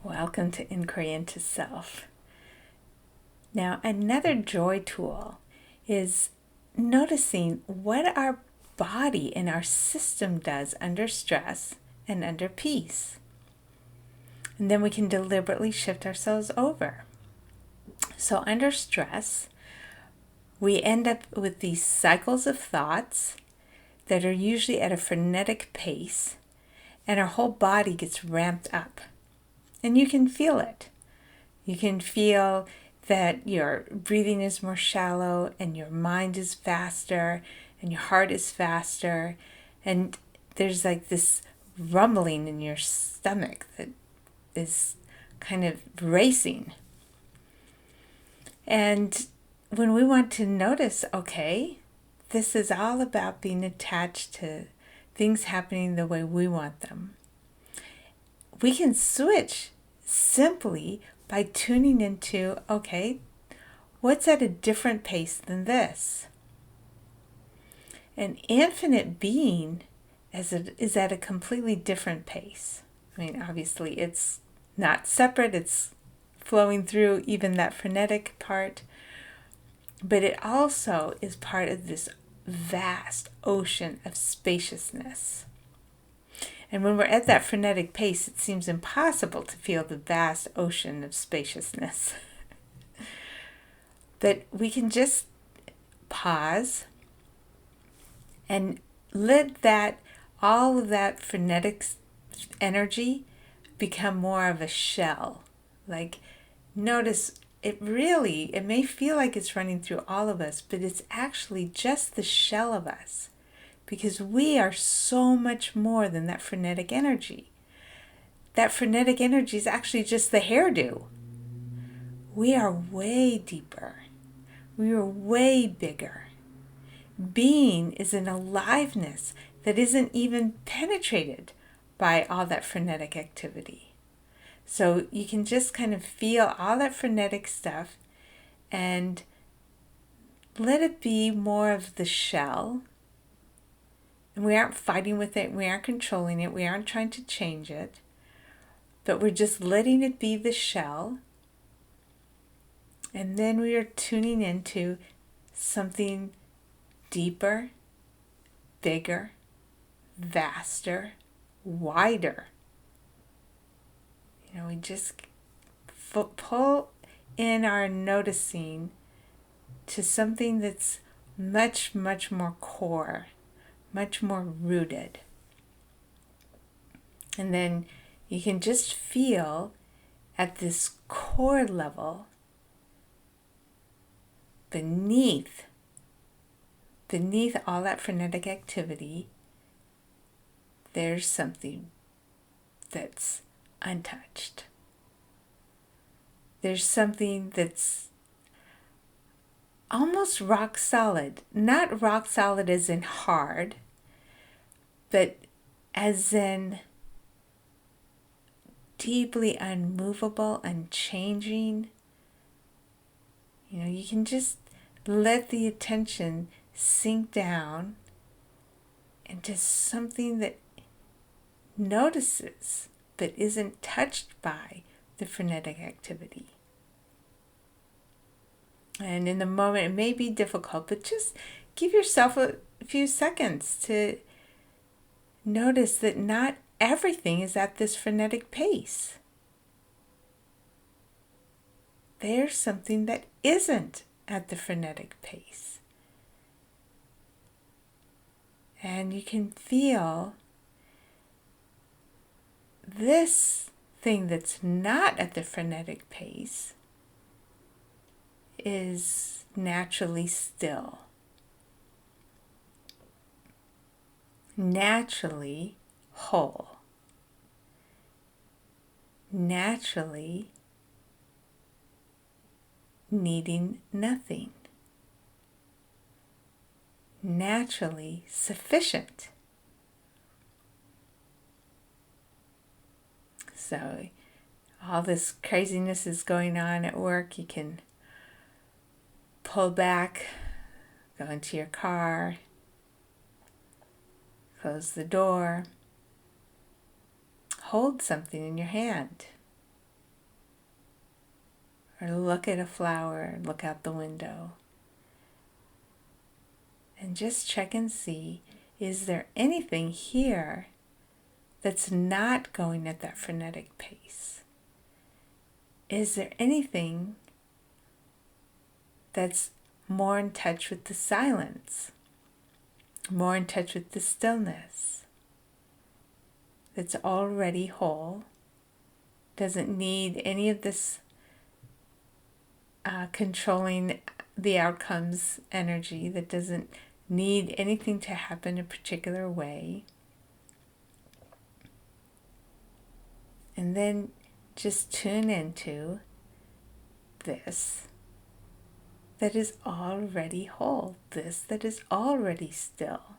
Welcome to Inquiry into Self. Now, another joy tool is noticing what our body and our system does under stress and under peace. And then we can deliberately shift ourselves over. So under stress, we end up with these cycles of thoughts that are usually at a frenetic pace, and our whole body gets ramped up. And you can feel it. You can feel that your breathing is more shallow and your mind is faster and your heart is faster. And there's like this rumbling in your stomach that is kind of racing. And when we want to notice, okay, this is all about being attached to things happening the way we want them, we can switch simply by tuning into, okay, what's at a different pace than this? An infinite being is at a completely different pace. I mean, obviously it's not separate, it's flowing through even that frenetic part, but it also is part of this vast ocean of spaciousness. And when we're at that frenetic pace, it seems impossible to feel the vast ocean of spaciousness. But we can just pause and let all of that frenetic energy become more of a shell. Like, notice it may feel like it's running through all of us, but it's actually just the shell of us. Because we are so much more than that frenetic energy. That frenetic energy is actually just the hairdo. We are way deeper. We are way bigger. Being is an aliveness that isn't even penetrated by all that frenetic activity. So you can just kind of feel all that frenetic stuff and let it be more of the shell. And we aren't fighting with it, we aren't controlling it, we aren't trying to change it, but we're just letting it be the shell. And then we are tuning into something deeper, bigger, vaster, wider. We just pull in our noticing to something that's much, much more core, much more rooted. And then you can just feel at this core level beneath all that frenetic activity, there's something that's untouched. There's something that's almost rock solid. Not rock solid as in hard, but as in deeply unmovable, unchanging. You can just let the attention sink down into something that notices but isn't touched by the frenetic activity. And in the moment, it may be difficult, but just give yourself a few seconds to notice that not everything is at this frenetic pace. There's something that isn't at the frenetic pace. And you can feel this thing that's not at the frenetic pace is naturally still, naturally whole, naturally needing nothing, naturally sufficient. So all this craziness is going on at work, you can pull back, go into your car, close the door, hold something in your hand. or look at a flower, look out the window. And just check and see, is there anything here that's not going at that frenetic pace? Is there anything that's more in touch with the silence, more in touch with the stillness, that's already whole, doesn't need any of this controlling the outcomes energy, that doesn't need anything to happen a particular way? And then just tune into this that is already whole, this that is already still,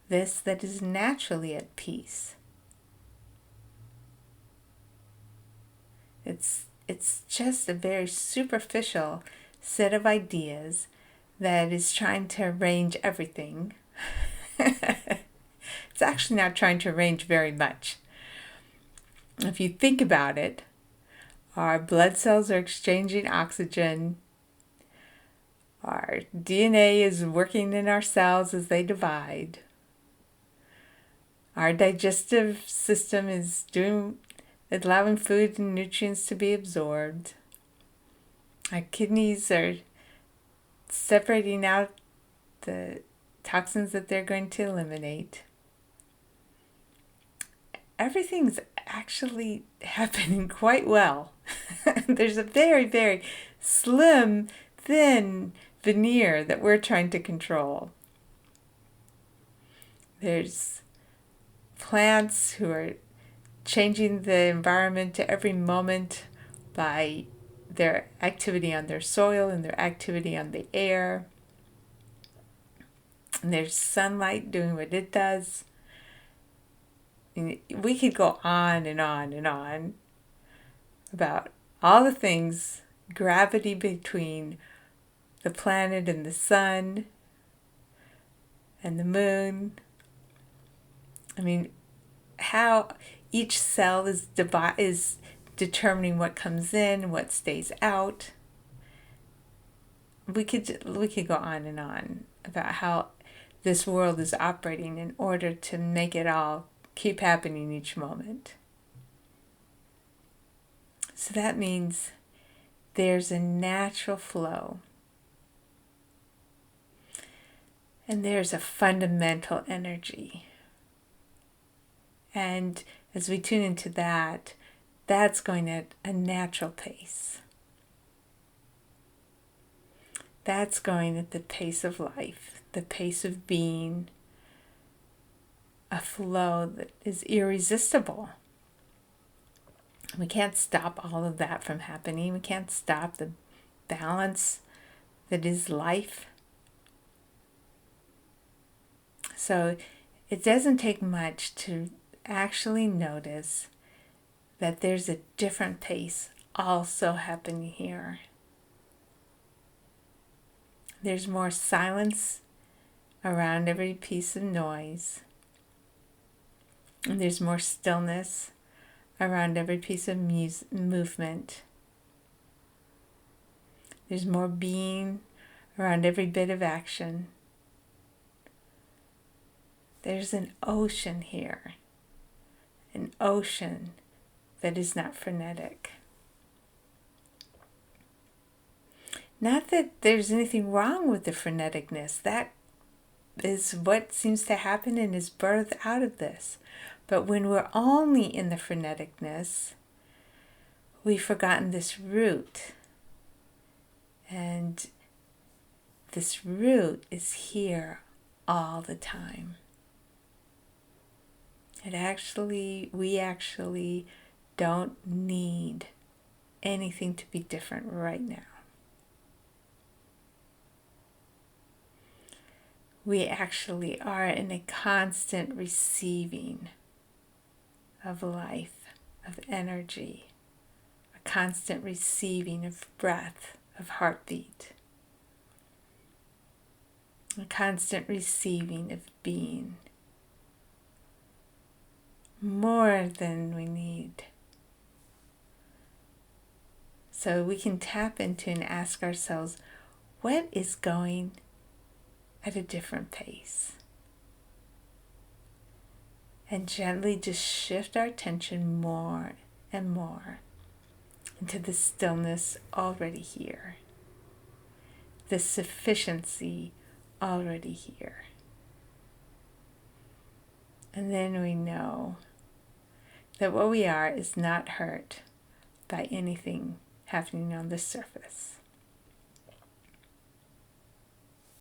this that is naturally at peace. It's just a very superficial set of ideas that is trying to arrange everything. It's actually not trying to arrange very much. If you think about it, our blood cells are exchanging oxygen. Our DNA is working in our cells as they divide. Our digestive system is allowing food and nutrients to be absorbed. Our kidneys are separating out the toxins that they're going to eliminate. Everything's actually happening quite well. There's a very, very slim, thin veneer that we're trying to control. There's plants who are changing the environment to every moment by their activity on their soil and their activity on the air. And there's sunlight doing what it does. And we could go on and on and on about all the things, gravity between the planet and the sun and the moon. I mean, how each cell is determining what comes in and what stays out. We could go on and on about how this world is operating in order to make it all keep happening each moment. So that means there's a natural flow. And there's a fundamental energy. And as we tune into that, that's going at a natural pace. That's going at the pace of life, the pace of being, a flow that is irresistible. We can't stop all of that from happening. We can't stop the balance that is life. So it doesn't take much to actually notice that there's a different pace also happening here. There's more silence around every piece of noise. And there's more stillness around every piece of movement. There's more being around every bit of action. There's an ocean here, an ocean that is not frenetic. Not that there's anything wrong with the freneticness. That is what seems to happen and is birthed out of this. But when we're only in the freneticness, we've forgotten this root. And this root is here all the time. We actually don't need anything to be different right now. We actually are in a constant receiving of life, of energy, a constant receiving of breath, of heartbeat, a constant receiving of being. More than we need. So we can tap into and ask ourselves, what is going at a different pace? And gently just shift our attention more and more into the stillness already here, the sufficiency already here. And then we know that what we are is not hurt by anything happening on the surface.